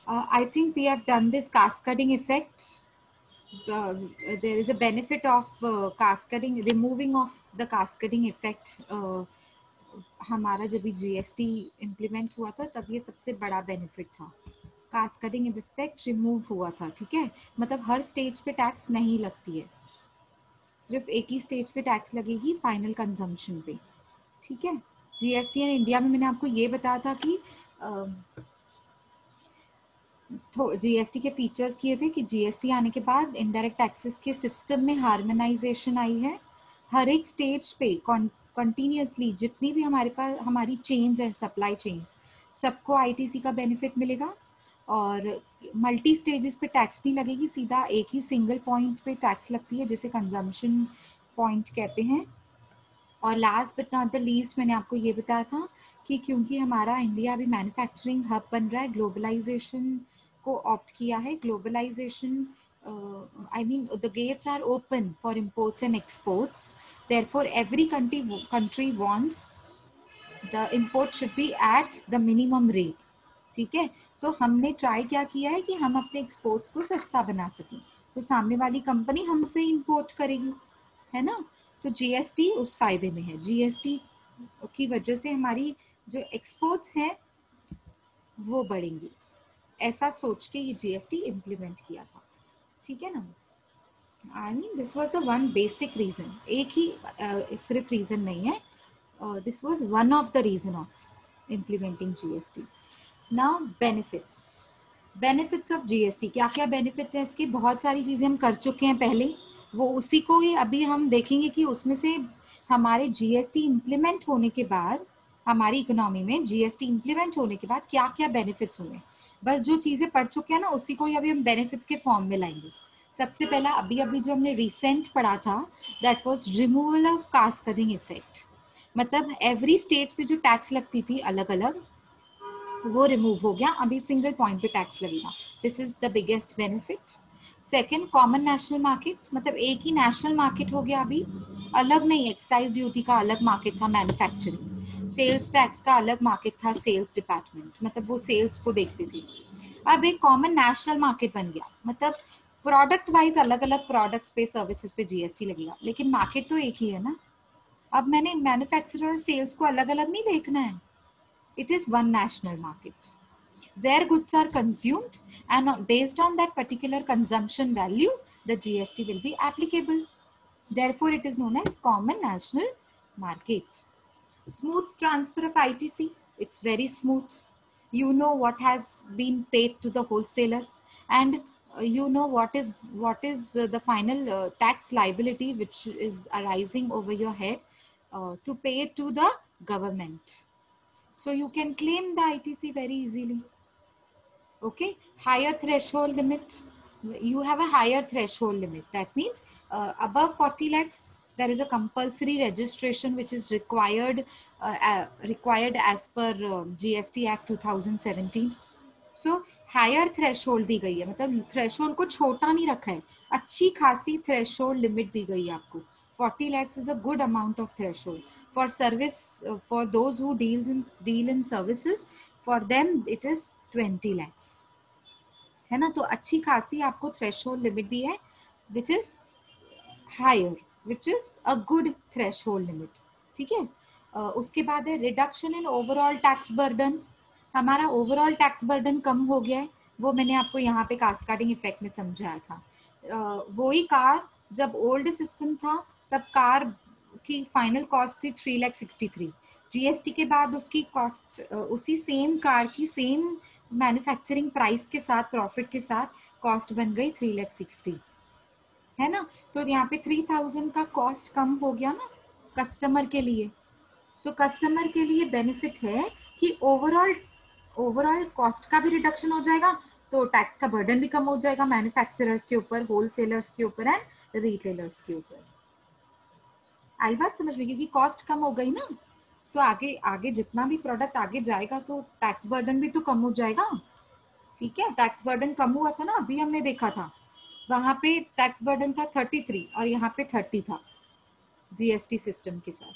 I think we have done this cascading effect. There is a benefit of cascading, removing of the cascading effect. हमारा जब भी GST implement हुआ था तब ये सबसे बड़ा बेनिफिट था. कास्केडिंग इफेक्ट रिमूव हुआ था. ठीक है, मतलब हर स्टेज पे टैक्स नहीं लगती है, सिर्फ एक ही स्टेज पे टैक्स लगेगी, फाइनल कंजम्पशन पे. ठीक है, जीएसटी इन इंडिया में मैंने आपको ये बताया था कि जीएसटी के फीचर्स किए थे कि जीएसटी आने के बाद इनडायरेक्ट टैक्सेस के सिस्टम में हार्मोनाइजेशन आई है. हर एक स्टेज पे कंटिन्यूअसली जितनी भी हमारे पास हमारी चेन्स है, सप्लाई चेन्स, सबको आईटीसी का बेनिफिट मिलेगा. और मल्टी स्टेजेस पे टैक्स नहीं लगेगी, सीधा एक ही सिंगल पॉइंट पे टैक्स लगती है जिसे कंजम्पशन पॉइंट कहते हैं. और last but not the least मैंने आपको ये बताया था कि क्योंकि हमारा इंडिया अभी मैन्युफैक्चरिंग हब बन रहा है, ग्लोबलाइजेशन को ऑप्ट किया है. Globalisation I mean the gates are open for imports and exports. Therefore, every country wants the import should be at the minimum rate. ठीक है, तो हमने ट्राई क्या किया है कि हम अपने एक्सपोर्ट्स को सस्ता बना सकें, तो सामने वाली कंपनी हमसे इंपोर्ट करेगी, है ना. तो जीएसटी उस फायदे में है. जीएसटी की वजह से हमारी जो एक्सपोर्ट्स हैं वो बढ़ेंगी, ऐसा सोच के ये जीएसटी इम्प्लीमेंट किया था. ठीक है ना. I mean this was the one basic reason. एक ही सिर्फ रीजन नहीं है, this was one of the reason of implementing GST. Now benefits. Benefits of GST, क्या क्या बेनिफिट्स हैं इसके. बहुत सारी चीजें हम कर चुके हैं पहले, वो उसी को ही अभी हम देखेंगे कि उसमें से हमारे जीएसटी इम्प्लीमेंट होने के बाद, हमारी इकोनॉमी में जीएसटी इम्प्लीमेंट होने के बाद क्या क्या बेनिफिट्स हुए. बस जो चीजें पढ़ चुके हैं ना उसी को ही अभी हम बेनिफिट्स के फॉर्म में लाएंगे. सबसे पहला अभी अभी जो हमने रिसेंट पढ़ा था, that was removal of cascading effect. मतलब एवरी स्टेज पे जो टैक्स लगती थी अलग अलग, वो रिमूव हो गया, अभी सिंगल पॉइंट पे टैक्स लगेगा. This is the biggest benefit. Second, common national market, मतलब एक ही नेशनल मार्केट हो गया अभी, अलग नहीं. एक्साइज ड्यूटी का अलग मार्केट था, मैन्युफैक्चरिंग, सेल्स टैक्स का अलग मार्केट था, सेल्स डिपार्टमेंट, मतलब वो सेल्स को देखते थे. अब एक कॉमन नेशनल मार्केट बन गया, मतलब प्रोडक्ट वाइज अलग अलग प्रोडक्ट्स पे, सर्विसेज पे जीएसटी लगेगा, लेकिन मार्केट तो एक ही है ना. अब मैंने मैन्युफैक्चरर और सेल्स को अलग अलग नहीं देखना है. It is one national market where goods are consumed, and based on that particular consumption value, the GST will be applicable. Therefore, it is known as common national market. Smooth transfer of ITC. It's very smooth. You know what has been paid to the wholesaler, and you know what is the final tax liability which is arising over your head to pay to the government. So you can claim the ITC very easily. Okay, higher threshold limit. You have a higher threshold limit. That means above 40 lakhs, there is a compulsory registration which is required as per GST Act 2017. So higher threshold दी गई है, मतलब threshold को छोटा नहीं रखा है, अच्छी खासी थ्रेशोल्ड लिमिट दी गई है आपको. 40 lakhs is a good amount of threshold for service, for those who deal in services, for them it is 20 lakhs, है ना. तो अच्छी खासी आपको थ्रेशोल्ड लिमिट दी है, which is higher, which is a good threshold limit. ठीक है. उसके बाद है reduction in overall tax burden. हमारा ओवरऑल टैक्स बर्डन कम हो गया है, वो मैंने आपको यहाँ पे कास्केडिंग इफेक्ट में समझाया था. वही कार, जब ओल्ड सिस्टम था तब कार की फाइनल कॉस्ट थी 3,63,000. जीएसटी के बाद उसकी कॉस्ट उसी सेम कार की सेम मैन्युफैक्चरिंग प्राइस के साथ, प्रॉफिट के साथ कॉस्ट बन गई 3,60,000, है ना. तो यहाँ पे 3,000 का कॉस्ट कम हो गया ना कस्टमर के लिए. तो कस्टमर के लिए बेनिफिट है कि ओवरऑल कॉस्ट का भी रिडक्शन हो जाएगा, तो टैक्स का बर्डन भी कम हो जाएगा मैन्युफैक्चरर्स के ऊपर, होलसेलर्स के ऊपर एंड रिटेलर्स के ऊपर. आई बात समझ में, क्योंकि कॉस्ट कम हो गई ना, तो आगे आगे जितना भी प्रोडक्ट आगे जाएगा तो टैक्स बर्डन भी तो कम हो जाएगा. ठीक है, टैक्स बर्डन कम हुआ था ना, अभी हमने देखा था, वहां पे टैक्स बर्डन था 33 और यहाँ पे 30 था जीएसटी सिस्टम के साथ.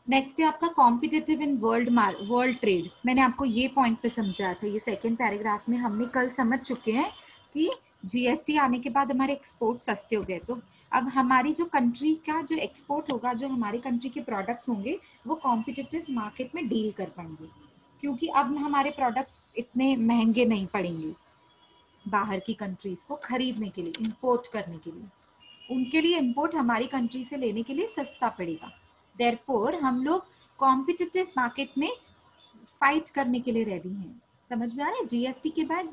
नेक्स्ट है आपका कॉम्पिटिटिव इन वर्ल्ड ट्रेड। मैंने आपको ये पॉइंट पे समझाया था, ये सेकेंड पैराग्राफ में हमने कल समझ चुके हैं कि जीएसटी आने के बाद हमारे एक्सपोर्ट सस्ते हो गए, तो अब हमारी जो कंट्री का जो एक्सपोर्ट होगा, जो हमारी कंट्री के प्रोडक्ट्स होंगे वो कॉम्पिटिटिव मार्केट में डील कर पाएंगे, क्योंकि अब हमारे प्रोडक्ट्स इतने महंगे नहीं पड़ेंगे बाहर की कंट्रीज को खरीदने के लिए, इंपोर्ट करने के लिए। उनके लिए इंपोर्ट हमारी कंट्री से लेने के लिए सस्ता पड़ेगा। देयरफॉर हम लोग कॉम्पिटिटिव मार्केट में फाइट करने के लिए रेडी हैं। समझ में आ रहा है? जीएसटी के बाद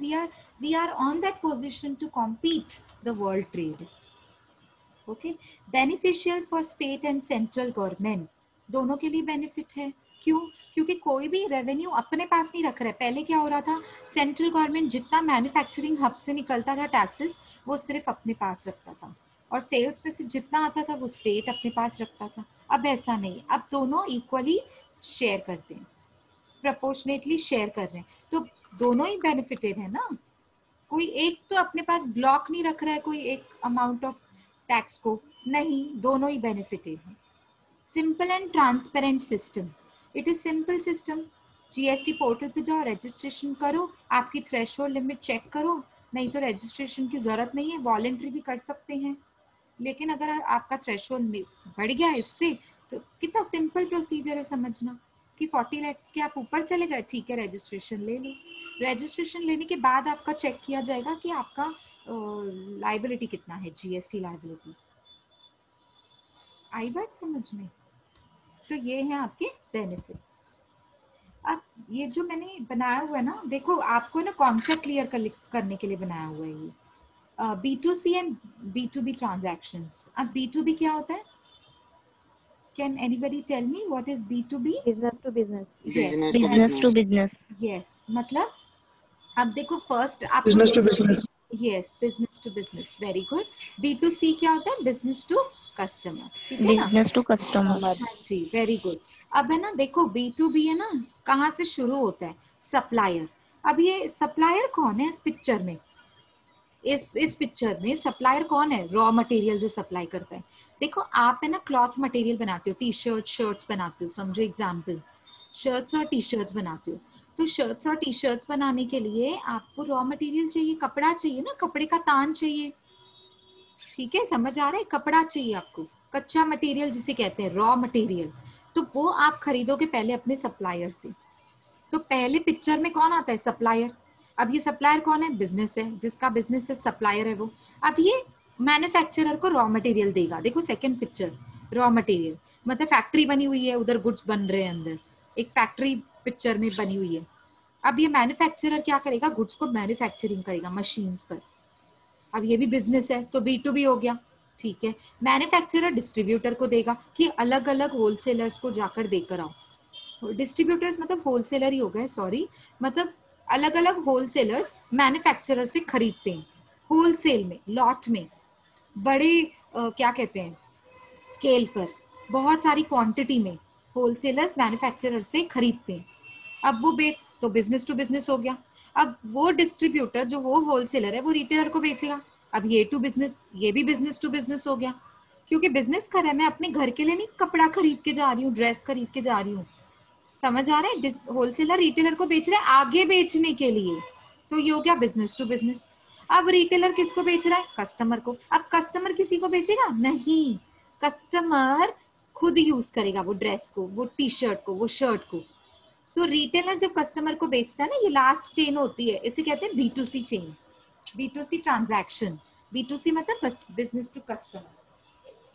we are on that position to compete the world trade. Okay, beneficial for state and central government, दोनों के लिए बेनिफिट है। क्यों? क्योंकि कोई भी रेवेन्यू अपने पास नहीं रख रहा है। पहले क्या हो रहा था, सेंट्रल गवर्नमेंट जितना मैन्युफैक्चरिंग हब से निकलता था टैक्सेस, वो सिर्फ अपने पास रखता था, और सेल्स में से जितना आता था वो स्टेट अपने पास रखता था। अब ऐसा नहीं, अब दोनों इक्वली शेयर करते हैं, प्रोपोर्शनेटली शेयर कर रहे हैं, तो दोनों ही बेनिफिटेड है ना। कोई एक तो अपने पास ब्लॉक नहीं रख रहा है कोई एक अमाउंट ऑफ टैक्स को, नहीं, दोनों ही बेनिफिटेड है। Simple and transparent system, it is simple system. GST portal पे जाओ, रजिस्ट्रेशन करो, आपकी थ्रेशोल्ड लिमिट चेक करो, नहीं तो रजिस्ट्रेशन की जरूरत नहीं है, वॉलंटरी भी कर सकते हैं। लेकिन अगर आपका थ्रेशोल्ड बढ़ गया इससे, तो कितना सिंपल प्रोसीजर है समझना, कि 40 लाख के आप ऊपर चले गए, ठीक है, रजिस्ट्रेशन ले लो। रजिस्ट्रेशन लेने के बाद आपका चेक किया जाएगा कि आपका लाइबिलिटी कितना है, जीएसटी लाइबिलिटी। आई बात समझ में? तो ये है आपके बेनिफिट्स। अब ये जो मैंने बनाया हुआ है ना, देखो आपको ना कॉन्सेप्ट क्लियर करने के लिए बनाया हुआ है ये, B2C एंड B2B ट्रांजैक्शंस। अब B2B क्या होता है? Can anybody tell me what is B2B? Business to business. Yes, business to business. yes, मतलब अब देखो फर्स्ट आप business to business. Yes, business to business, very good. B2C क्या होता है? बिजनेस टू कस्टमर, ठीक है ना? Business to customer. हाँ जी, वेरी गुड। अब है ना, देखो B2B है ना, कहाँ से शुरू होता है? सप्लायर। अब ये सप्लायर कौन है इस पिक्चर में? इस पिक्चर में सप्लायर कौन है? रॉ मटेरियल जो सप्लाई करता है। देखो आप है ना क्लॉथ मटेरियल बनाते हो, टी शर्ट शर्ट्स बनाते हो, समझो एग्जाम्पल, शर्ट्स और टी शर्ट्स बनाते हो। तो शर्ट्स और टी शर्ट्स बनाने के लिए आपको रॉ मटेरियल चाहिए, कपड़ा चाहिए ना, कपड़े का तान चाहिए, ठीक है, समझ आ रहा है? कपड़ा चाहिए आपको, कच्चा मटेरियल जिसे कहते हैं रॉ मटेरियल। तो वो आप खरीदोगे पहले अपने सप्लायर से। तो पहले पिक्चर में कौन आता है? सप्लायर। अब ये सप्लायर कौन है? बिजनेस है, जिसका बिजनेस है सप्लायर है वो। अब ये मैन्युफैक्चरर को रॉ मटेरियल देगा। देखो सेकंड पिक्चर, रॉ मटेरियल मतलब फैक्ट्री बनी हुई है, उधर गुड्स बन रहे हैं अंदर, एक फैक्ट्री पिक्चर में बनी हुई है। अब ये मैन्युफैक्चरर क्या करेगा? गुड्स को मैन्युफैक्चरिंग करेगा मशीन्स पर। अब ये भी बिजनेस है, तो B2B हो गया, ठीक है। मैन्युफैक्चरर डिस्ट्रीब्यूटर को देगा कि अलग अलग होलसेलर्स को जाकर देकर आओ। डिस्ट्रीब्यूटर्स मतलब होलसेलर ही हो गए, सॉरी, मतलब अलग अलग होलसेलर्स मैन्युफैक्चरर से खरीदते हैं, होलसेल में, लॉट में, बड़े क्या कहते हैं, स्केल पर, बहुत सारी क्वांटिटी में होलसेलर्स मैन्युफैक्चरर से खरीदते हैं। अब वो बेच, तो बिजनेस टू बिजनेस हो गया। अब वो डिस्ट्रीब्यूटर जो वो होलसेलर है वो रिटेलर को बेचेगा। अब ये टू बिजनेस, ये भी बिजनेस टू बिजनेस हो गया, क्योंकि बिजनेस कर रहा है, मैं अपने घर के लिए नहीं कपड़ा खरीद के जा रही हूँ, ड्रेस खरीद के जा रही हूँ, समझ आ रहा है? होलसेलर रिटेलर को बेच रहा है आगे बेचने के लिए, तो ये हो गया बिजनेस टू बिजनेस। अब रिटेलर किसको बेच रहा है? कस्टमर को। अब कस्टमर किसी को बेचेगा नहीं, कस्टमर खुद यूज करेगा वो ड्रेस को, वो टी शर्ट को, वो शर्ट को। तो रिटेलर जब कस्टमर को बेचता है ना, ये लास्ट चेन होती है, इसे कहते हैं B2C chain, B2C transaction. B2C मतलब बिजनेस टू कस्टमर।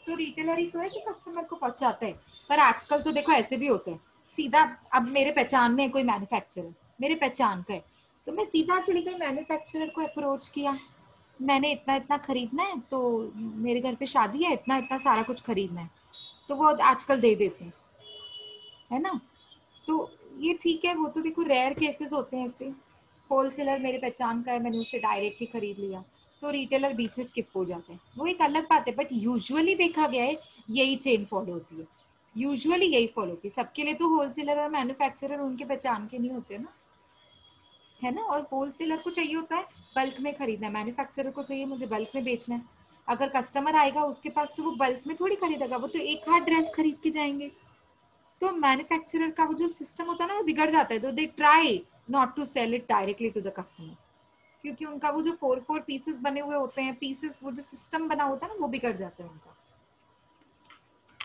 तो रिटेलर ही तो है कि कस्टमर को पहुंचाता है। पर आजकल तो देखो ऐसे भी होते हैं, सीधा, अब मेरे पहचान में कोई मैन्युफैक्चरर, मेरे पहचान का है, तो मैं सीधा चली गई मैन्युफैक्चरर को अप्रोच किया, मैंने इतना इतना खरीदना है, तो मेरे घर पे शादी है, इतना इतना सारा कुछ खरीदना है, तो वो आजकल दे देते हैं, है ना? तो ये ठीक है, वो तो देखो रेयर केसेस होते हैं ऐसे। होलसेलर मेरे पहचान का है, मैंने उससे डायरेक्टली खरीद लिया, तो रिटेलर बीच में स्किप हो जाते हैं, वो एक अलग बात है। बट यूजुअली देखा गया है यही चेन फॉलो होती है, यूजुअली यही फॉलो होती है सबके लिए। तो होलसेलर और मैन्युफैक्चरर उनके पहचान के नहीं होते ना, है ना? और होलसेलर को चाहिए होता है बल्क में खरीदना है, मैन्युफैक्चरर को चाहिए मुझे बल्क में बेचना है। अगर कस्टमर आएगा उसके पास, तो वो बल्क में थोड़ी खरीदेगा, वो तो एक हाथ ड्रेस खरीद के जाएंगे, तो मैन्युफैक्चरर का वो जो सिस्टम होता है ना वो बिगड़ जाता है, तो they try not to sell it directly to the customer, क्योंकि उनका वो जो 4 पीसेस बने हुए होते हैं, पीसेस वो जो सिस्टम बना होता है ना वो बिगड़ जाता है उनका।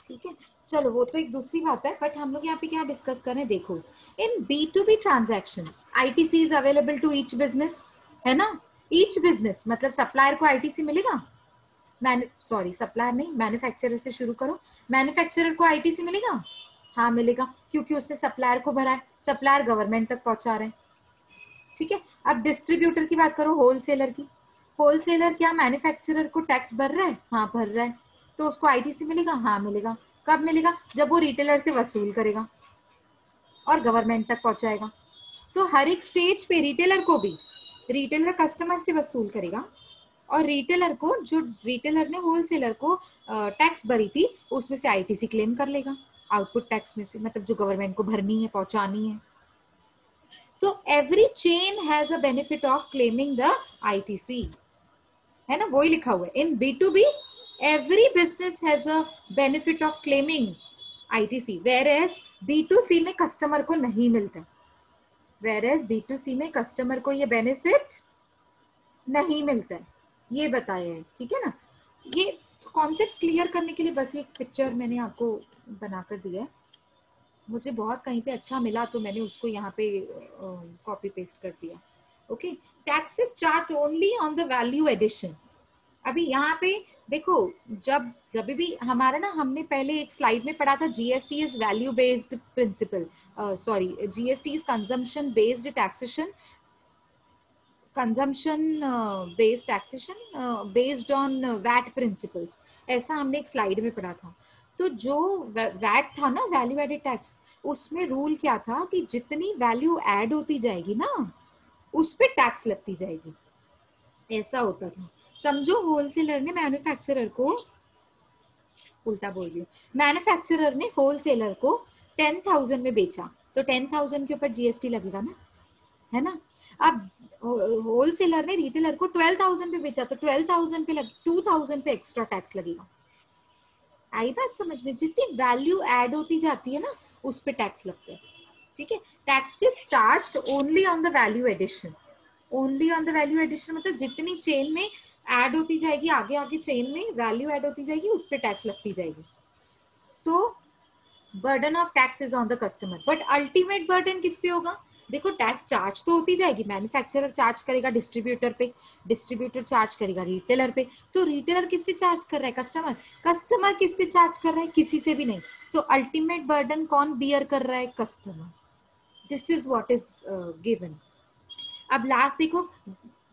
ठीक है, चलो वो तो एक दूसरी बात है, बट हम लोग यहाँ पे क्या डिस्कस करें, देखो in B2B transactions ITC is available to each business, है ना। ईच बिजनेस मतलब सप्लायर को ITC मिलेगा, सॉरी सप्लायर नहीं, मैन्युफैक्चरर से शुरू करो। मैन्युफैक्चरर को ITC मिलेगा, हाँ मिलेगा, क्योंकि उससे सप्लायर को भरा है, सप्लायर गवर्नमेंट तक पहुंचा रहे हैं। ठीक है, अब डिस्ट्रीब्यूटर की बात करो, होलसेलर की। होलसेलर क्या मैन्युफैक्चरर को टैक्स भर रहा है, हाँ भर रहा है, तो उसको ITC मिलेगा, हाँ मिलेगा। कब मिलेगा, जब वो रिटेलर से वसूल करेगा और गवर्नमेंट तक पहुंचाएगा। तो हर एक स्टेज पे रिटेलर को भी, रिटेलर कस्टमर से वसूल करेगा, और रिटेलर को, जो रिटेलर ने होलसेलर को टैक्स भरी थी उसमें से ITC क्लेम कर लेगा, आउटपुट टैक्स में से, मतलब जो गवर्नमेंट को भरनी है, पहुंचानी है। तो every chain has a benefit of claiming the ITC, है ना, वही लिखा हुआ है इन B2B every business has a benefit of claiming ITC, whereas B2C में कस्टमर को नहीं मिलता, whereas B2C में कस्टमर को ये बेनिफिट नहीं मिलता है, ये बताया है। ठीक है ना, ये कॉन्सेप्ट्स क्लियर करने के लिए बस एक पिक्चर मैंने आपको बनाकर दिया है, मुझे बहुत कहीं पे अच्छा मिला तो मैंने उसको यहाँ पे कॉपी पेस्ट कर दिया। Okay, taxes charge only on the value addition. अभी यहाँ पे देखो, जब जब भी हमारा ना, हमने पहले एक स्लाइड में पढ़ा था GST is value based principle, sorry GST is consumption based taxation, consumption based taxation based on VAT principles, ऐसा हमने एक स्लाइड में पढ़ा था। तो जो वैट था ना, वैल्यू एडेड टैक्स, उसमें रूल क्या था कि जितनी वैल्यू ऐड होती जाएगी ना उस पे टैक्स लगती जाएगी, ऐसा होता था। समझो होलसेलर ने मैन्युफैक्चरर को, उल्टा बोल रही हूँ, मैन्युफैक्चरर ने होलसेलर को 10,000 में बेचा, तो 10,000 के ऊपर GST लगेगा ना, है ना। अब होलसेलर ने रिटेलर को 12,000 पे बेचा, तो 12,000 पे 2,000 पे एक्स्ट्रा टैक्स लगेगा। आई बात समझ में, जितनी वैल्यू ऐड होती जाती है ना उस पे टैक्स लगता है। ठीक है, tax is charge only on the value addition, only on the value addition मतलब जितनी चेन में ऐड होती जाएगी, आगे आगे चेन में वैल्यू ऐड होती जाएगी उस पे टैक्स लगती जाएगी। तो burden of tax is on the customer, but ultimate burden किस पे होगा, देखो टैक्स चार्ज तो होती जाएगी, मैन्युफैक्चरर चार्ज करेगा डिस्ट्रीब्यूटर पे, डिस्ट्रीब्यूटर चार्ज करेगा रिटेलर पे, तो रिटेलर किससे चार्ज कर रहा है, कस्टमर, कस्टमर किससे चार्ज कर रहा है, किसी से भी नहीं, तो अल्टीमेट बर्डन कौन बियर कर रहा है, customer. This is what is given. अब लास्ट देखो,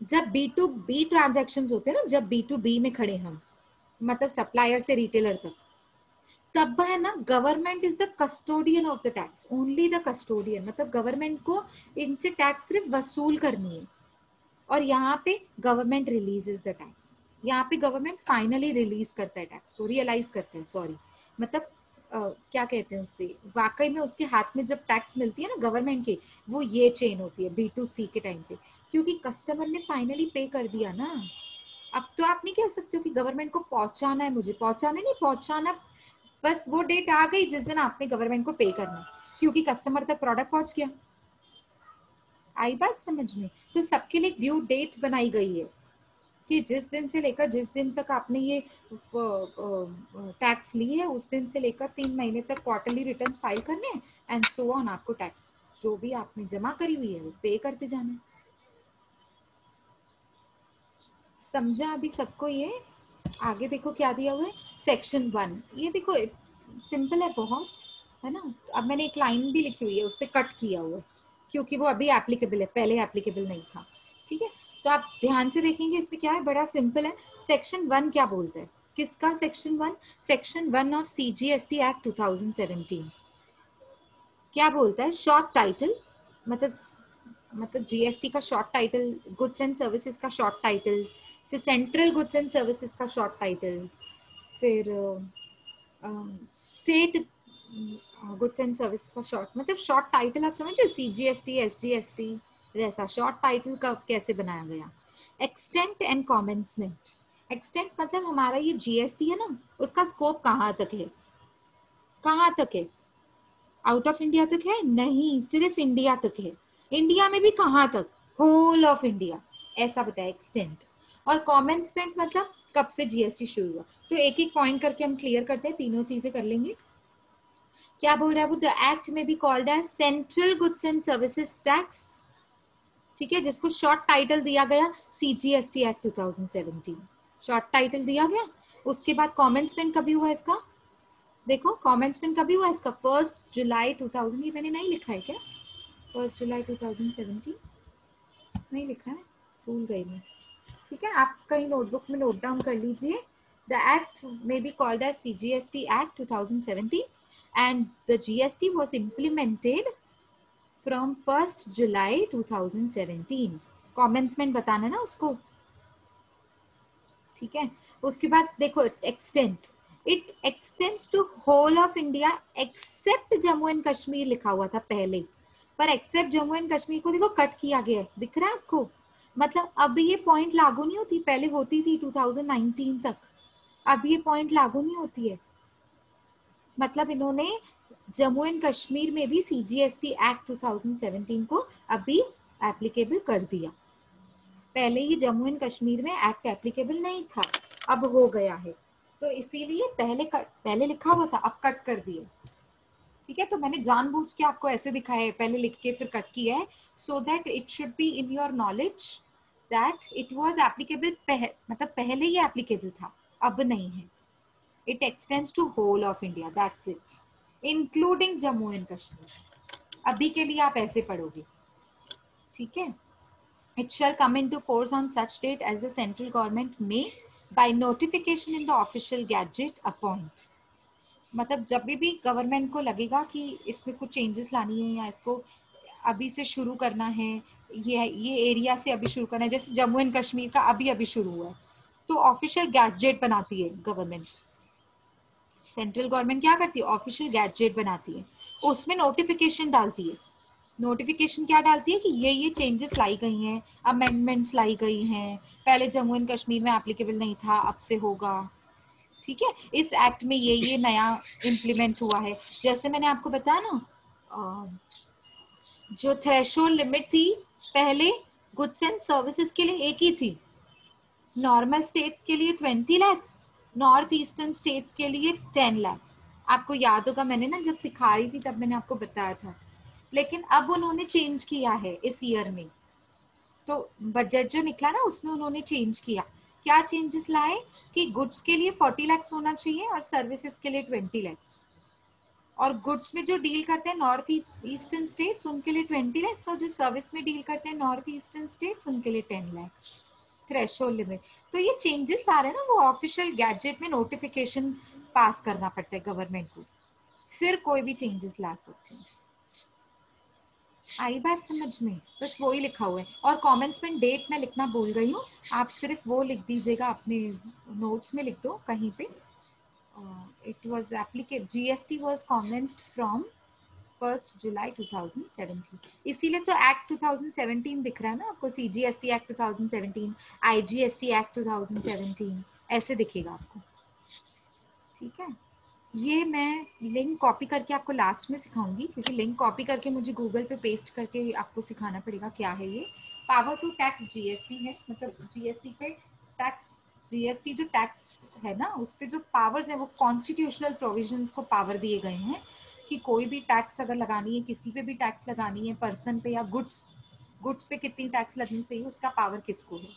जब B2B ट्रांजेक्शन होते हैं ना, जब B2B में खड़े हम, मतलब सप्लायर से रिटेलर तक, तब है ना government is the custodian of the tax, only the custodian, मतलब गवर्नमेंट को इनसे टैक्स सिर्फ वसूल करनी है, और यहाँ पे गवर्नमेंट रिलीजेस द टैक्स, यहाँ पे गवर्नमेंट फाइनली रिलीज करता है टैक्स को, रियलाइज करता है, सॉरी मतलब क्या कहते हैं उससे, वाकई में उसके हाथ में जब टैक्स मिलती है ना गवर्नमेंट की, वो ये चेन होती है B2C के टाइम पे, क्योंकि कस्टमर ने फाइनली पे कर दिया ना। अब तो आप नहीं कह सकते हो कि गवर्नमेंट को पहुंचाना है, मुझे पहुंचाना नहीं, पहुंचाना बस वो डेट आ गई जिस दिन आपने गवर्नमेंट को पे करना, क्योंकि कस्टमर तक प्रोडक्ट पहुंच गया। आई बात समझ में, तो सबके लिए ड्यू डेट बनाई गई है कि जिस दिन से लेकर जिस दिन तक आपने ये टैक्स ली है उस दिन से लेकर 3 महीने तक क्वार्टरली रिटर्न फाइल करने हैं, एंड सो ऑन, आपको टैक्स जो भी आपने जमा करी हुई है वो पे करते जाना है। समझा अभी सबको ये। आगे देखो क्या दिया हुआ है, सेक्शन 1, ये देखो सिंपल है बहुत, है ना। अब मैंने एक लाइन भी लिखी हुई है, उस पर कट किया हुआ है क्योंकि वो अभी एप्लीकेबल है, पहले एप्लीकेबल नहीं था। ठीक है, तो आप ध्यान से देखेंगे इसमें क्या है, बड़ा सिंपल है। सेक्शन 1 क्या बोलता है, किसका section 1, section 1 of CGST act 2017 क्या बोलता है, शॉर्ट टाइटल, मतलब GST का short title, goods and services का शॉर्ट टाइटल, फिर सेंट्रल गुड्स एंड सर्विसेज का शॉर्ट टाइटल, फिर स्टेट गुड्स एंड सर्विसेज का शॉर्ट, मतलब शॉर्ट टाइटल आप समझ रहे हो, CGST SGST जैसा शॉर्ट टाइटल का कैसे बनाया गया। एक्सटेंट एंड कॉमेंसमेंट, एक्सटेंट मतलब हमारा ये GST है ना, उसका स्कोप कहाँ तक है, कहाँ तक है, आउट ऑफ इंडिया तक है नहीं, सिर्फ इंडिया तक है। इंडिया में भी कहाँ तक, होल ऑफ इंडिया ऐसा बताया एक्सटेंट। और कॉमन स्पेंड मतलब कब से जीएसटी शुरू हुआ। तो एक एक पॉइंट करके हम क्लियर करते हैं, तीनों चीजें कर लेंगे। क्या बोल रहा है वो, the act may be called as central goods and services tax, ठीक है, जिसको शॉर्ट टाइटल दिया गया सीजीएसटी एक्ट 2017, शॉर्ट टाइटल दिया गया। उसके बाद कॉमन स्पेंड कभी हुआ इसका, देखो कॉमन स्पेंड कभी हुआ इसका, 1 जुलाई 2000, ये मैंने नहीं लिखा है क्या, 1 जुलाई 2017 नहीं लिखा है, भूल गई मैं, ठीक है, आप कहीं नोटबुक में नोट डाउन कर लीजिए। The act may be called as CGST act 2017 and the GST was implemented from 1 July 2017। Commencement बताना ना उसको, ठीक है। उसके बाद देखो extent, it extends to whole of India except Jammu and Kashmir लिखा हुआ था पहले, पर एक्सेप्ट जम्मू एंड कश्मीर को देखो कट किया गया है, दिख रहा है आपको। मतलब अब ये पॉइंट लागू नहीं होती, पहले होती थी 2019 तक, अब ये पॉइंट लागू नहीं होती है। मतलब इन्होंने जम्मू एंड कश्मीर में भी सीजीएसटी एक्ट 2017 को अभी एप्लीकेबल कर दिया। पहले ये जम्मू एंड कश्मीर में एक्ट एप्लीकेबल नहीं था, अब हो गया है। तो इसीलिए पहले लिखा हुआ था, अब कट कर दिए, ठीक है। तो मैंने जानबूझ के आपको ऐसे दिखाया है, पहले लिख के फिर कट किया है, so that it should be in your knowledge that it was applicable, मतलब पहले ही एप्लीकेबल था, अब नहीं है। It extends to whole of India, that's it, including Jammu and Kashmir. अभी के लिए आप ऐसे पढ़ोगे, ठीक है। It shall come into force on such date as the central government may, by notification in the official gazette, appoint. मतलब जब भी गवर्नमेंट को लगेगा कि इसमें कुछ चेंजेस लानी है या इसको अभी से शुरू करना है, ये एरिया से अभी शुरू करना है, जैसे जम्मू एंड कश्मीर का अभी अभी शुरू हुआ है, तो ऑफिशियल गैजेट बनाती है गवर्नमेंट। सेंट्रल गवर्नमेंट क्या करती है, ऑफिशियल गैजेट बनाती है, उसमें नोटिफिकेशन डालती है। नोटिफिकेशन क्या डालती है कि ये चेंजेस लाई गई हैं, अमेंडमेंट्स लाई गई हैं, पहले जम्मू एंड कश्मीर में एप्लीकेबल नहीं था, अब से होगा, ठीक है। इस एक्ट में ये नया इम्प्लीमेंट हुआ है। जैसे मैंने आपको बताया ना, जो थ्रेशोल्ड लिमिट थी पहले गुड्स एंड सर्विसेज के लिए एक ही थी, नॉर्मल स्टेट्स के लिए 20 lakhs, नॉर्थ ईस्टर्न स्टेट्स के लिए 10 lakhs। आपको याद होगा मैंने ना जब सिखा रही थी तब मैंने आपको बताया था, लेकिन अब उन्होंने चेंज किया है इस ईयर में, तो बजट जो निकला ना उसमें उन्होंने चेंज किया। क्या चेंजेस लाए कि गुड्स के लिए 40 lakhs होना चाहिए और सर्विसेज के लिए 20 lakhs, और गुड्स में जो डील करते हैं नॉर्थ ईस्टर्न स्टेट्स उनके लिए 20 lakhs, और जो सर्विस में डील करते हैं नॉर्थ ईस्टर्न स्टेट्स उनके लिए 10 lakhs थ्रेशोल्ड लिमिट। तो ये चेंजेस ला रहे हैं ना, वो ऑफिशियल गैजेट में नोटिफिकेशन पास करना पड़ता है गवर्नमेंट को, फिर कोई भी चेंजेस ला सकते हैं। आई बात समझ में, बस वही लिखा हुआ है। और कमेंट्स में डेट मैं लिखना भूल गई हूँ, आप सिर्फ वो लिख दीजिएगा, अपने नोट्स में लिख दो कहीं पे। It was applicable, GST was commenced from 1 July 2017, इसीलिए तो एक्ट 2017 दिख रहा है ना आपको, सीजीएसटी एक्ट 2017, आईजीएसटी एक्ट 2017 ऐसे दिखेगा आपको, ठीक है। ये मैं लिंक कॉपी करके आपको लास्ट में सिखाऊंगी, क्योंकि लिंक कॉपी करके मुझे गूगल पे पेस्ट करके आपको सिखाना पड़ेगा क्या है ये। पावर टू टैक्स जीएसटी है, मतलब जीएसटी पे टैक्स, जीएसटी जो टैक्स है ना उस पे जो पावर्स है वो कॉन्स्टिट्यूशनल प्रोविजंस को पावर दिए गए हैं कि कोई भी टैक्स अगर लगानी है, किसी पे भी टैक्स लगानी है, पर्सन पे या गुड्स पे कितनी टैक्स लगनी चाहिए, उसका पावर किसको है।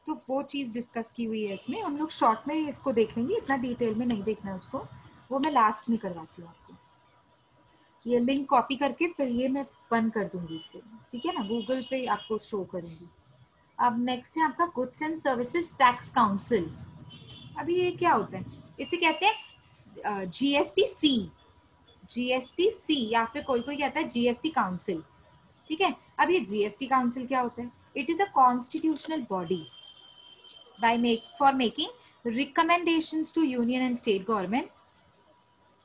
तो वो चीज़ डिस्कस की हुई है इसमें, हम लोग शॉर्ट में इसको देख लेंगे, इतना डिटेल में नहीं देखना है उसको, वो मैं लास्ट में करवाती हूँ आपको। ये लिंक कॉपी करके फिर ये मैं बंद कर दूंगी इसको, ठीक है ना, गूगल पे आपको शो करूंगी। अब नेक्स्ट है आपका goods and services tax council. अभी ये क्या होता है, इसे कहते हैं जीएसटी सी, जीएसटी सी, या फिर कोई कोई कहता है जीएसटी काउंसिल, ठीक है। अब ये जीएसटी काउंसिल क्या होता है, it is a constitutional body for making recommendations to union and state government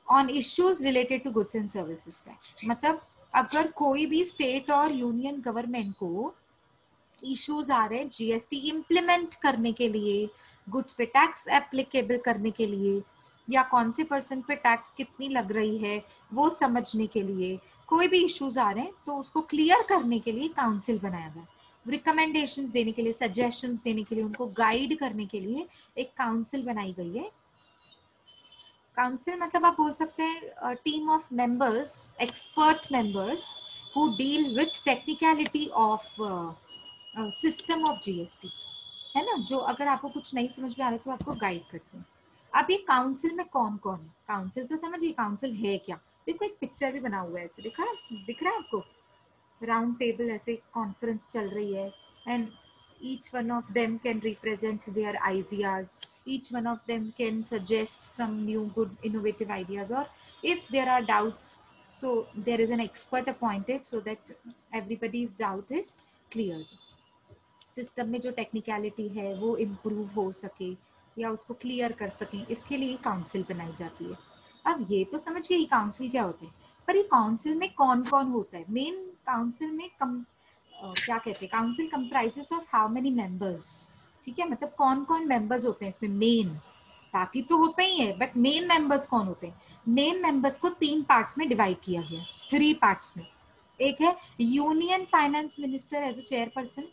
on issues related to goods and services tax। मतलब अगर कोई भी स्टेट और यूनियन गवर्नमेंट को इश्यूज आ रहे हैं जीएसटी इम्प्लीमेंट करने के लिए, गुड्स पे टैक्स एप्लीकेबल करने के लिए, या कौन से पर्सन पे टैक्स कितनी लग रही है वो समझने के लिए, कोई भी इश्यूज आ रहे हैं तो उसको क्लियर करने के लिए काउंसिल बनाया गया। रिकमेंडेशंस देने के लिए, सजेशंस देने के लिए, उनको गाइड करने के लिए एक काउंसिल बनाई गई है। काउंसिल मतलब आप बोल सकते हैं team of members, expert members who deal with technicality of system of GST, है ना, जो अगर आपको कुछ नहीं समझ में आ रहा है तो आपको गाइड करते हैं। अब ये काउंसिल में कौन कौन है, काउंसिल तो समझिए काउंसिल है क्या। देखो एक पिक्चर भी बना हुआ है ऐसे, दिख रहा है आपको, राउंड टेबल ऐसे कॉन्फ्रेंस चल रही है, and each one of them can represent their ideas, each one of them can suggest some new good innovative ideas, or if there are doubts, so there is an expert appointed so that everybody's doubt is cleared, system में जो technicality है वो improve हो सके या उसको clear कर सकें, इसके लिए काउंसिल बनाई जाती है। अब ये तो समझ गए काउंसिल क्या होते हैं, पर ये काउंसिल में कौन कौन होता है। मेन काउंसिल में क्या कहते हैं, council comprises of how many members, ठीक है, मतलब कौन कौन मेंबर्स होते हैं इसमें मेन, बाकी तो होते ही है बट मेन मेंबर्स कौन होते हैं। मेन मेंबर्स को 3 पार्ट्स में डिवाइड किया गया, 3 पार्ट्स में। एक है union finance minister as a chairperson,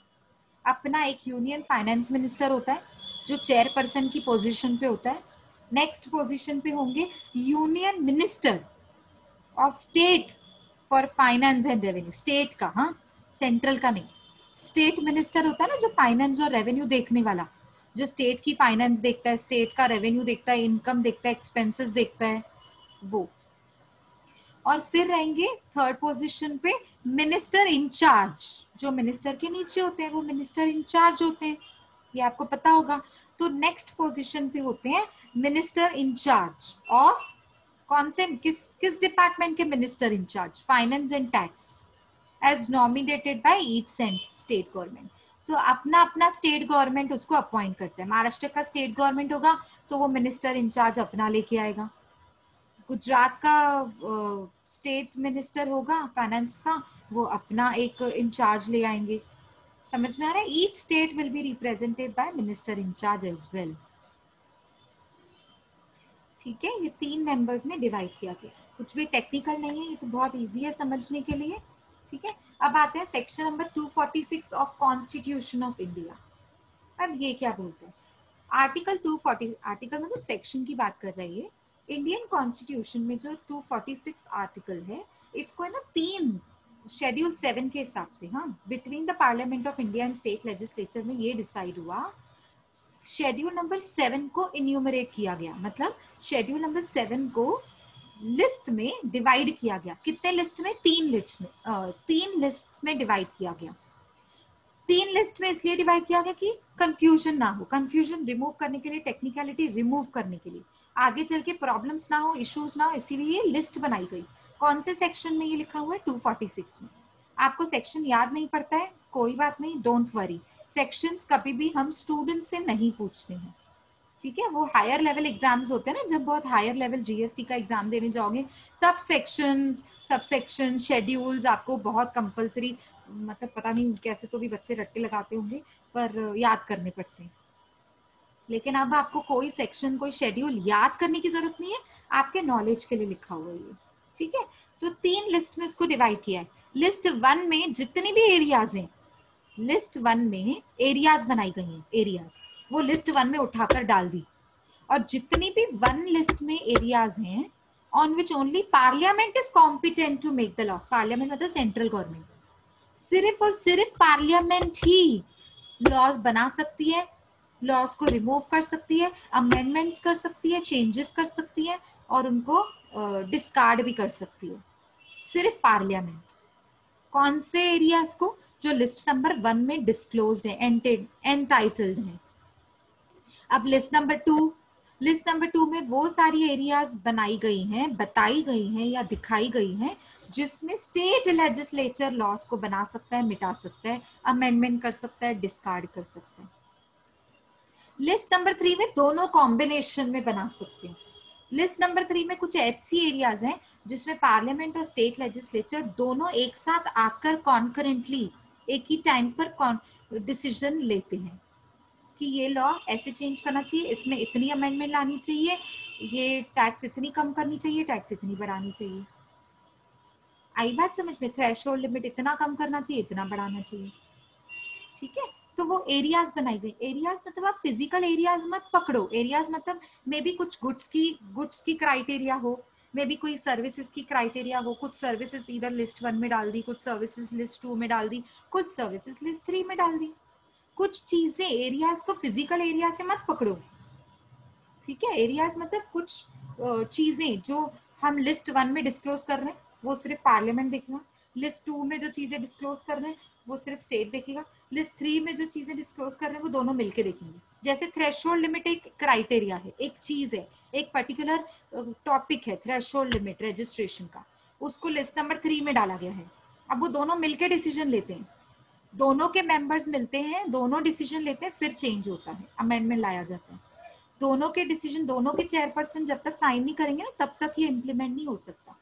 अपना एक यूनियन फाइनेंस मिनिस्टर होता है जो चेयरपर्सन की पोजीशन पे होता है। नेक्स्ट पोजीशन पे होंगे union minister of state for finance and revenue, state का, हाँ सेंट्रल का नहीं। स्टेट मिनिस्टर होता है ना जो फाइनेंस और रेवेन्यू देखने वाला, जो स्टेट की फाइनेंस देखता है, स्टेट का रेवेन्यू देखता है, इनकम देखता है, एक्सपेंसेस देखता है, वो। और फिर रहेंगे थर्ड पोजीशन पे मिनिस्टर इंचार्ज, जो मिनिस्टर के नीचे होते हैं वो मिनिस्टर इंचार्ज होते हैं, ये आपको पता होगा। तो नेक्स्ट पोजीशन पे होते हैं मिनिस्टर इंचार्ज ऑफ कौन से, किस डिपार्टमेंट के minister in charge, finance and tax, as nominated by each state government. तो अपना अपना स्टेट गवर्नमेंट उसको अपॉइंट करता है। महाराष्ट्र का स्टेट गवर्नमेंट होगा तो वो मिनिस्टर इंचार्ज अपना लेके आएगा। गुजरात का स्टेट मिनिस्टर होगा फाइनेंस का, वो अपना एक इंचार्ज ले आएंगे। समझ में आ रहा है, each state will be represented by minister in charge as well. ठीक है, ये 3 मेंबर्स में डिवाइड किया गया, कुछ भी टेक्निकल नहीं है, ये तो बहुत इजी है समझने के लिए। ठीक है, अब आते हैं section number 246 of constitution of India. अब ये क्या बोलते हैं, आर्टिकल 240, आर्टिकल मतलब सेक्शन की बात कर रही है। इंडियन कॉन्स्टिट्यूशन में जो 246 आर्टिकल है, इसको है ना 3 शेड्यूल 7 के हिसाब से, हाँ, between the parliament of India and state legislature में ये डिसाइड हुआ, शेड्यूल नंबर 7 को इन्यूमरेट किया गया, मतलब शेड्यूल नंबर 7 को लिस्ट में डिवाइड किया गया। कितने लिस्ट में, 3 लिस्ट में, 3 लिस्ट में डिवाइड किया गया। 3 लिस्ट में इसलिए डिवाइड किया गया कि कंफ्यूजन ना हो, कंफ्यूजन रिमूव करने के लिए, टेक्निकलिटी रिमूव करने के लिए, आगे चल के प्रॉब्लम्स ना हो, इश्यूज ना हो, इसीलिए ये लिस्ट बनाई गई। कौन से सेक्शन में ये लिखा हुआ है, 246 में। आपको सेक्शन याद नहीं पड़ता है, कोई बात नहीं, डोंट वरी, सेक्शंस कभी भी हम स्टूडेंट से नहीं पूछते हैं। ठीक है, वो हायर लेवल एग्जाम्स होते हैं ना, जब बहुत हायर लेवल जीएसटी का एग्जाम देने जाओगे तब सेक्शंस, सबसेक्शन, शेड्यूल्स आपको बहुत कंपलसरी, मतलब पता नहीं कैसे तो भी बच्चे रट्टे लगाते होंगे पर याद करने पड़ते हैं। लेकिन अब आपको कोई सेक्शन, कोई शेड्यूल याद करने की जरूरत नहीं है, आपके नॉलेज के लिए लिखा हुआ है ये। ठीक है, तो 3 लिस्ट में इसको डिवाइड किया है। लिस्ट 1 में जितनी भी एरियाज हैं, लिस्ट 1 में एरियाज बनाई गई हैं, एरियाज वो लिस्ट 1 में उठाकर डाल दी। और जितनी भी 1 लिस्ट में एरियाज हैं on which only parliament is competent to make the laws, parliament मतलब सेंट्रल गवर्नमेंट, सिर्फ और सिर्फ पार्लियामेंट ही लॉज बना सकती है, लॉज को रिमूव कर सकती है, अमेंडमेंट्स कर सकती है, चेंजेस कर सकती है, और उनको डिस्कार्ड भी कर सकती है, सिर्फ पार्लियामेंट। कौन से एरियाज को, जो लिस्ट नंबर 1 में डिस्क्लोज्ड है, एंटाइटल्ड है। अब लिस्ट नंबर 2, लिस्ट नंबर 2 में वो सारी एरियाज बनाई गई हैं, बताई गई हैं या दिखाई गई हैं जिसमें स्टेट लेजिस्लेचर लॉस को बना सकता है, मिटा सकता है, अमेंडमेंट कर सकता है, डिस्कार्ड कर सकता है। लिस्ट नंबर 3 में दोनों कॉम्बिनेशन में बना सकते हैं। लिस्ट नंबर 3 में कुछ ऐसी एरियाज हैं जिसमें पार्लियामेंट और स्टेट लेजिस्लेचर दोनों एक साथ आकर कॉन्करेंटली एक ही टाइम पर डिसीजन लेते हैं। कि ये लॉ ऐसे चेंज करना चाहिए, इसमें इतनी अमेंडमेंट लानी चाहिए, ये टैक्स इतनी कम करनी चाहिए, टैक्स इतनी बढ़ानी चाहिए। आई बात समझ में? थ्रेशोल्ड लिमिट इतना कम करना चाहिए, इतना बढ़ाना चाहिए, ठीक है। तो वो एरियाज बनाई गई। एरियाज मतलब आप फिजिकल एरियाज मत पकड़ो, एरियाज मतलब मे बी कुछ गुड्स की क्राइटेरिया हो, मे बी कोई सर्विसेज की क्राइटेरिया हो, कुछ सर्विसेज इधर लिस्ट 1 में डाल दी, कुछ सर्विसेज लिस्ट 2 में डाल दी, कुछ सर्विसेज लिस्ट 3 में डाल दी। कुछ चीजें एरियाज को फिजिकल एरिया से मत पकड़ो, ठीक है। एरियाज मतलब कुछ चीजें जो हम लिस्ट 1 में डिस्क्लोज कर रहे हैं वो सिर्फ पार्लियामेंट देखेगा, लिस्ट 2 में जो चीजें डिस्क्लोज कर रहे हैं वो सिर्फ स्टेट देखेगा, लिस्ट 3 में जो चीजें डिस्क्लोज कर रहे हैं वो दोनों मिलके देखेंगे। जैसे थ्रेशोल्ड लिमिट एक क्राइटेरिया है, एक चीज है, एक पर्टिकुलर टॉपिक है थ्रेशोल्ड लिमिट रजिस्ट्रेशन का, उसको लिस्ट नंबर 3 में डाला गया है। अब वो दोनों मिलके डिसीजन लेते हैं, दोनों के मेंबर्स मिलते हैं, दोनों डिसीजन लेते हैं, फिर चेंज होता है, अमेंडमेंट लाया जाता है। दोनों के डिसीजन, दोनों के चेयरपर्सन जब तक साइन नहीं करेंगे ना तब तक ये इम्प्लीमेंट नहीं हो सकता,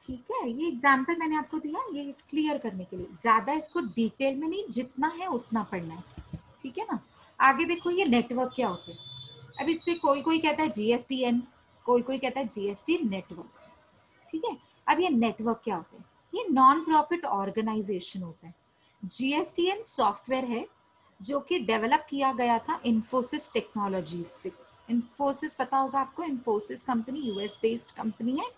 ठीक है। ये एग्जाम्पल मैंने आपको दिया ये क्लियर करने के लिए, ज्यादा इसको डिटेल में नहीं, जितना है उतना पढ़ना है, ठीक है ना। आगे देखो ये नेटवर्क क्या होते हैं। अब इससे कोई कोई कहता है जीएसटीएन, कोई कोई कहता है जीएसटी नेटवर्क, ठीक है। अब ये नेटवर्क क्या होते हैं? ये नॉन प्रॉफिट ऑर्गेनाइजेशन होता है। जीएसटीएन सॉफ्टवेयर है जो कि डेवलप किया गया था इन्फोसिस टेक्नोलॉजीज से। इन्फोसिस पता होगा आपको, Infosys company US based company है,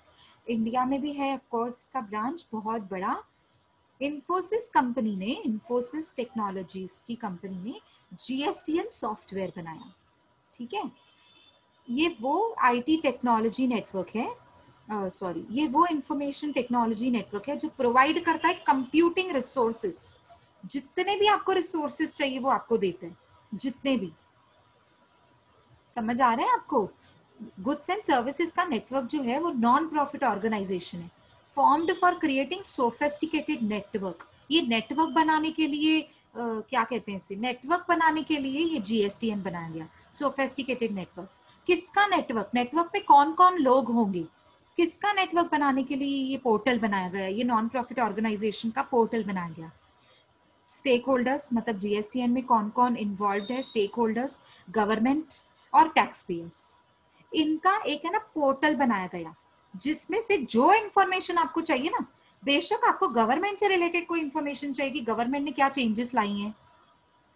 इंडिया में भी है ऑफ कोर्स इसका ब्रांच बहुत बड़ा। इन्फोसिस कंपनी ने, इन्फोसिस टेक्नोलॉजीज की कंपनी ने जीएसटीएन सॉफ्टवेयर बनाया, ठीक है। ये वो आईटी टेक्नोलॉजी नेटवर्क है, सॉरी ये वो इंफॉर्मेशन टेक्नोलॉजी नेटवर्क है जो प्रोवाइड करता है कंप्यूटिंग रिसोर्सेस। जितने भी आपको रिसोर्सेस चाहिए वो आपको देते हैं, जितने भी। समझ आ रहा है आपको? गुड्स एंड सर्विसेज का नेटवर्क जो है वो नॉन प्रॉफिट ऑर्गेनाइजेशन है, formed for creating sophisticated network. ये नेटवर्क बनाने के लिए क्या कहते हैं इसे, नेटवर्क बनाने के लिए ये जीएसटीएन बनाया गया, सोफेस्टिकेटेड नेटवर्क। किसका नेटवर्क? नेटवर्क पे कौन कौन लोग होंगे, किसका नेटवर्क बनाने के लिए ये पोर्टल बनाया गया, ये नॉन प्रॉफिट ऑर्गेनाइजेशन का पोर्टल बनाया गया। स्टेक होल्डर्स मतलब जीएसटीएन में कौन कौन इन्वॉल्व है, स्टेक होल्डर्स, गवर्नमेंट और टैक्स पेयर्स, इनका एक है ना पोर्टल बनाया गया, जिसमें से जो इंफॉर्मेशन आपको चाहिए ना, बेशक आपको गवर्नमेंट से रिलेटेड कोई इंफॉर्मेशन चाहिए कि गवर्नमेंट ने क्या चेंजेस लाई हैं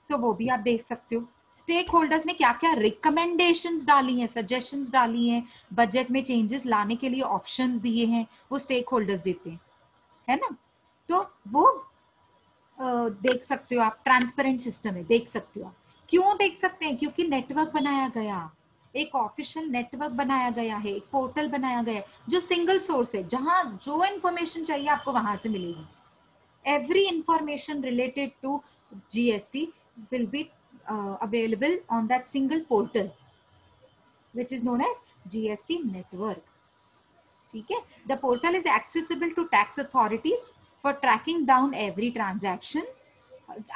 तो वो भी आप देख सकते हो। स्टेक होल्डर्स ने क्या क्या रिकमेंडेशंस डाली हैं, सजेशंस डाली हैं, बजट में चेंजेस लाने के लिए ऑप्शंस दिए हैं, वो स्टेक होल्डर्स देते हैं, है ना। तो वो देख सकते हो आप, ट्रांसपेरेंट सिस्टम है, देख सकते हो आप। क्यों देख सकते हैं? क्योंकि नेटवर्क बनाया गया, एक ऑफिशियल नेटवर्क बनाया गया है, एक पोर्टल बनाया गया है जो सिंगल सोर्स है, जहां जो इंफॉर्मेशन चाहिए आपको वहां से मिलेगी। Every information related to GST will be available on that single portal which is known as GST network, ठीक है। The portal is accessible to tax authorities for tracking down every transaction।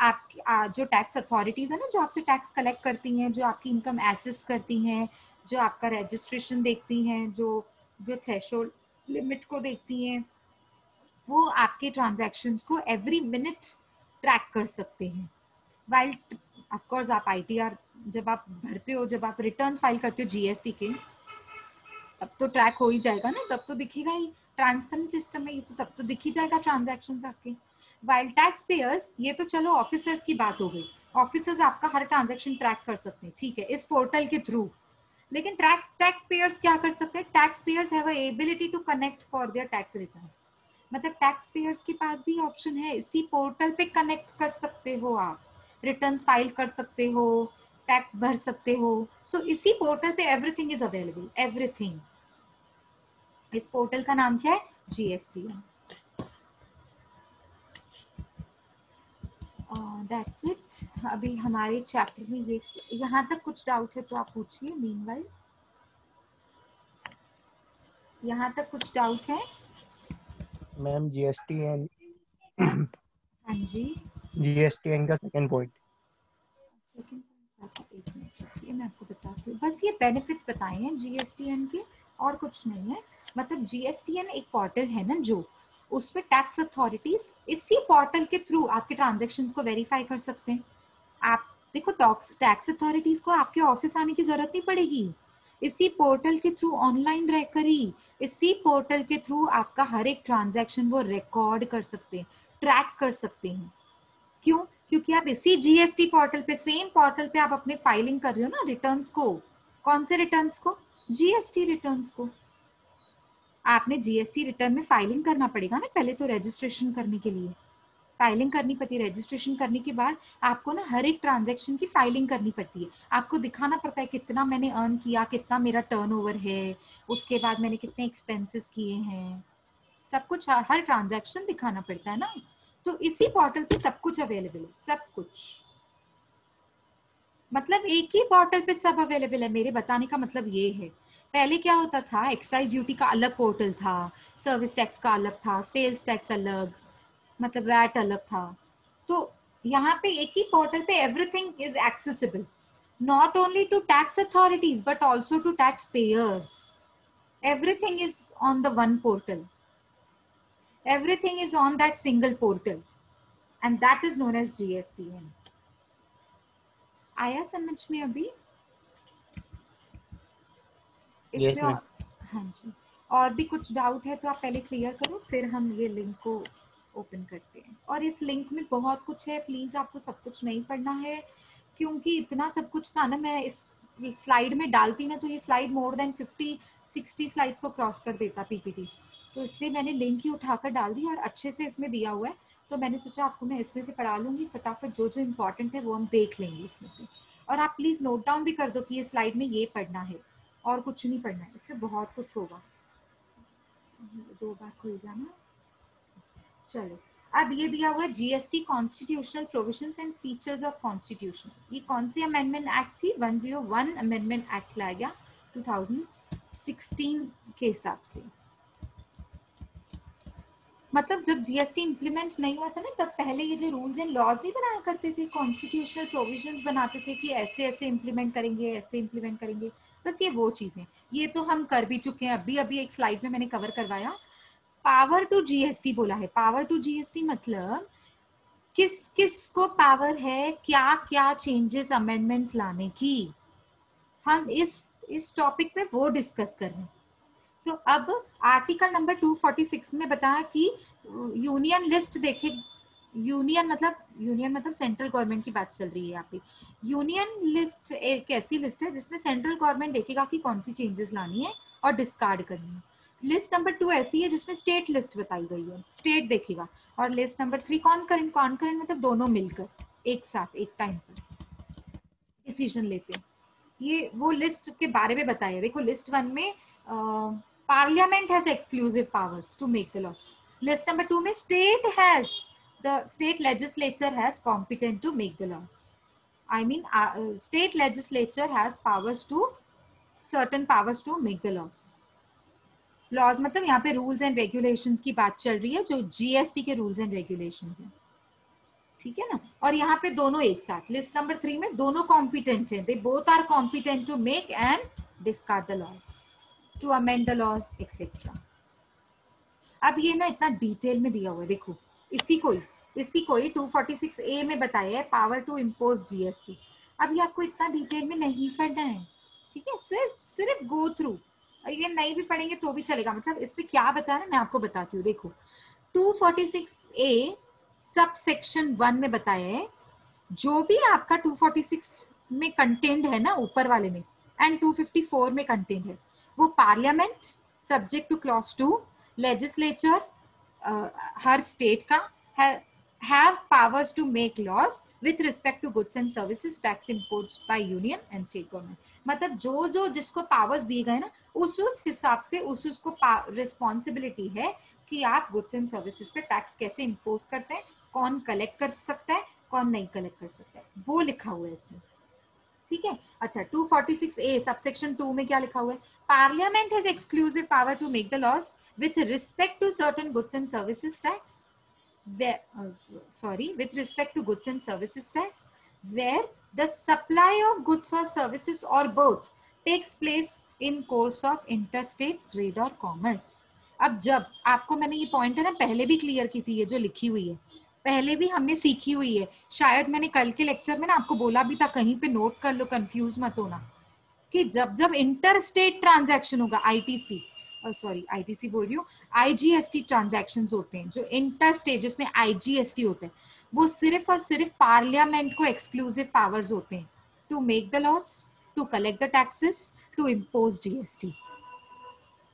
आप जो tax authorities है ना, जो आपसे tax collect करती हैं, जो आपकी इनकम एसेस करती हैं, जो आपका रजिस्ट्रेशन देखती हैं, जो जो थ्रेशोल्ड लिमिट को देखती हैं, वो आपके ट्रांजैक्शंस को एवरी मिनट ट्रैक कर सकते हैं। वाइल ऑफ कोर्स आप आईटीआर जब आप भरते हो, जब आप रिटर्न्स फाइल करते हो जीएसटी के, तब तो ट्रैक हो ही जाएगा ना, तब तो दिखेगा ही, ट्रांसपेरेंट सिस्टम है ये, तो तब तो दिख ही जाएगा ट्रांजैक्शंस आपके। वाइल टैक्स पेयर्स, ये तो चलो ऑफिसर्स की बात हो गई, ऑफिसर्स आपका हर ट्रांजैक्शन ट्रैक कर सकते हैं, ठीक है, इस पोर्टल के थ्रू। लेकिन टैक्स पेयर्स क्या कर सकते हैं? Tax payers have a ability to connect for their tax returns. मतलब टैक्स पेयर्स के पास भी ऑप्शन है, इसी पोर्टल पे कनेक्ट कर सकते हो आप, रिटर्न्स फाइल कर सकते हो, टैक्स भर सकते हो। सो इसी पोर्टल पे एवरीथिंग इज अवेलेबल, एवरीथिंग। इस पोर्टल का नाम क्या है? जीएसटीएन। That's it. अभी हमारे चैप्टर में ये, यहाँ तक कुछ डाउट है तो आप पूछिए। मीनवाइल यहाँ तक कुछ डाउट है? मैम जीएसटीएन, हाँ जी, जीएसटीएन का सेकंड पॉइंट। सेकंड एक मिनट रखिए, मैं आपको बताती हूँ। बस ये बेनिफिट्स बताए हैं जीएसटीएन के, और कुछ नहीं है। मतलब जीएसटीएन एक पोर्टल है ना, जो उसमें टैक्स अथॉरिटीज इसी पोर्टल के थ्रू आपके ट्रांजैक्शंस को वेरीफाई कर सकते हैं। आप देखो टैक्स अथॉरिटीज को आपके ऑफिस आने की जरूरत नहीं पड़ेगी, इसी पोर्टल के थ्रू ऑनलाइन रहकर ही, इसी पोर्टल के थ्रू आपका हर एक ट्रांजैक्शन वो रिकॉर्ड कर सकते हैं, ट्रैक कर सकते हैं। क्यों? क्योंकि आप इसी जीएसटी पोर्टल पे, सेम पोर्टल पे आप अपने फाइलिंग कर रहे हो ना रिटर्न्स को। कौन से रिटर्न्स को? जीएसटी रिटर्न्स को। आपने जीएसटी रिटर्न में फाइलिंग करना पड़ेगा ना पहले तो, रजिस्ट्रेशन करने के लिए फाइलिंग करनी पड़ती है। रजिस्ट्रेशन करने के बाद आपको ना हर एक ट्रांजैक्शन की फाइलिंग करनी पड़ती है, आपको दिखाना पड़ता है कितना मैंने अर्न किया, कितना मेरा टर्नओवर है, उसके बाद मैंने कितने एक्सपेंसेस किए हैं, सब कुछ हर ट्रांजैक्शन दिखाना पड़ता है ना। तो इसी पोर्टल पे सब कुछ अवेलेबल है, सब कुछ, मतलब एक ही पोर्टल पे सब अवेलेबल है। मेरे बताने का मतलब ये है, पहले क्या होता था, एक्साइज ड्यूटी का अलग पोर्टल था, सर्विस टैक्स का अलग था, सेल्स टैक्स अलग, मतलब वैट अलग था। तो यहाँ पे एक ही पोर्टल पे everything is accessible, not only to tax authorities but also to tax payers. Everything is on the one portal, everything is on that single portal and that is known as GSTN. आया समझ में अभी? इसमें ma'am. हाँ जी, और भी कुछ doubt है तो आप पहले क्लियर करो, फिर हम ये लिंक को ओपन करते हैं। और इस लिंक में बहुत कुछ है, प्लीज आपको सब कुछ नहीं पढ़ना है, क्योंकि इतना सब कुछ था ना, मैं इस स्लाइड में डालती ना तो ये स्लाइड मोर देन 50-60 स्लाइड्स को क्रॉस कर देता पीपीटी, तो इसलिए मैंने लिंक ही उठाकर डाल दी और अच्छे से इसमें दिया हुआ है, तो मैंने सोचा आपको मैं इसमें से पढ़ा लूंगी फटाफट, जो जो इम्पोर्टेंट है वो हम देख लेंगे इसमें से। और आप प्लीज नोट डाउन भी कर दो कि ये स्लाइड में ये पढ़ना है और कुछ नहीं पढ़ना है, इसमें बहुत कुछ होगा। 2 बार खुल जाना। चलो, अब ये दिया हुआ है GST constitutional provisions and features of constitution. ये कौन सी अमेंडमेंट एक्ट थी? 101 अमेंडमेंट एक्ट लाया गया 2016 के हिसाब से। मतलब जब जीएसटी इंप्लीमेंट नहीं हुआ था ना, तब पहले ये जो रूल्स एंड लॉज ही बनाया करते थे, कॉन्स्टिट्यूशनल प्रोविजंस बनाते थे कि ऐसे ऐसे इंप्लीमेंट करेंगे, ऐसे इंप्लीमेंट करेंगे, बस ये वो चीजें, ये तो हम कर भी चुके हैं। अभी अभी एक स्लाइड में मैंने कवर करवाया, पावर टू जीएसटी बोला है। पावर टू जीएसटी मतलब किस किस को पावर है क्या क्या चेंजेस अमेंडमेंट्स लाने की, हम इस टॉपिक में वो डिस्कस कर रहे हैं। तो अब आर्टिकल नंबर 246 में बताया कि यूनियन लिस्ट देखे, यूनियन मतलब सेंट्रल गवर्नमेंट की बात चल रही है यहाँ पे। यूनियन लिस्ट एक ऐसी लिस्ट है जिसमें सेंट्रल गवर्नमेंट देखेगा कि कौन सी चेंजेस लानी है और डिस्कार्ड करनी है। लिस्ट नंबर 2 ऐसी है जिसमें स्टेट लिस्ट बताई गई है, स्टेट देखेगा। और लिस्ट नंबर 3 कॉन्करेंट मतलब दोनों मिलकर एक साथ एक टाइम पर डिसीजन लेते हैं। ये वो लिस्ट के बारे में बताया। देखो लिस्ट 1 में parliament has exclusive powers to make the laws. List number 2 में state legislature has competent to make the laws. I mean state legislature has powers to certain powers to make the laws. Laws मतलब यहाँ पे rules and regulations की बात चल रही है, जो जीएसटी के रूल्स एंड रेगुलेशंस हैं, ठीक है ना। और यहाँ पे दोनों एक साथ, लिस्ट नंबर 3 में दोनों कॉम्पिटेंट हैं, they both are competent to make and discard the laws, to amend the laws etcetera. अब ये ना इतना डिटेल में दिया हुआ है, देखो इसी को ही 246A में बताया है, पावर टू इम्पोज जीएसटी। अब ये आपको इतना डिटेल में नहीं पढ़ना है, ठीक है, सिर्फ गो थ्रू, ये नहीं भी पढ़ेंगे तो भी चलेगा। मतलब इस पे क्या बताया है मैं आपको बताती हूँ। देखो 246A सब सेक्शन 1 में बताया है, जो भी आपका 246 में कंटेंट है ना ऊपर वाले में, एंड 254 में कंटेंट है, वो parliament subject to clause 2, legislature हर स्टेट का have powers to make laws with respect to goods and services tax imposed by union and state government। मतलब जो जिसको पावर्स दिए गए ना, उस हिसाब से उसको रिस्पॉन्सिबिलिटी है कि आप गुड्स एंड सर्विसेज पे टैक्स कैसे इम्पोज करते हैं, कौन कलेक्ट कर सकता है, कौन नहीं कलेक्ट कर सकता है, वो लिखा हुआ है इसमें, ठीक है। अच्छा 246A सबसेक्शन 2 में क्या लिखा हुआ है? Parliament has exclusive power to make the laws with respect to certain goods and services tax, with respect to goods and services tax, where the supply of goods or services or both takes place in course of interstate trade or commerce। अब जब आपको मैंने ये point है ना पहले भी clear की थी, ये जो लिखी हुई है, पहले भी हमने सीखी हुई है, शायद मैंने कल के लेक्चर में ना आपको बोला भी था, कहीं पे नोट कर लो, कंफ्यूज मत होना, कि जब जब इंटर स्टेट ट्रांजैक्शन होगा, आईटीसी, सॉरी आईटीसी बोल रही हूँ, आईजीएसटी ट्रांजैक्शंस होते हैं जो इंटर स्टेट, जिसमें आईजीएसटी होते हैं, वो सिर्फ और सिर्फ पार्लियामेंट को एक्सक्लूसिव पावर्स होते हैं to make the laws, to collect the taxes, to impose GST.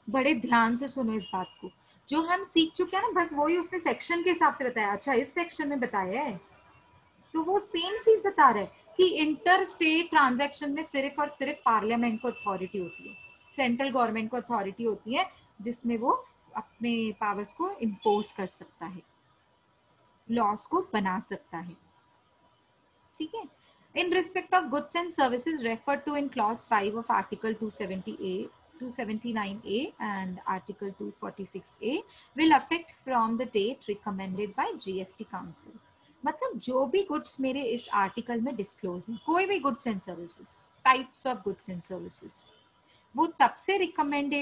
बड़े ध्यान से सुनो इस बात को, जो हम सीख चुके हैं ना, बस वही उसने सेक्शन के हिसाब से बताया, अच्छा इस सेक्शन में बताया है, तो वो सेम चीज बता रहे हैं कि इंटर स्टेट ट्रांजैक्शन में सिर्फ और सिर्फ पार्लियामेंट को अथॉरिटी होती है, सेंट्रल गवर्नमेंट को अथॉरिटी होती है, जिसमें वो अपने पावर्स को इम्पोज कर सकता है, लॉस को बना सकता है। ठीक है। In respect of goods and services referred to in clause 5 of article 270A 279A and article 246A will affect from the date recommended by GST council। मतलब जो भी गुड्स मेरे इस आर्टिकल में डिस्क्लोज है, कोई भी goods and services, types of goods and services, वो तब से रिकमेंडेड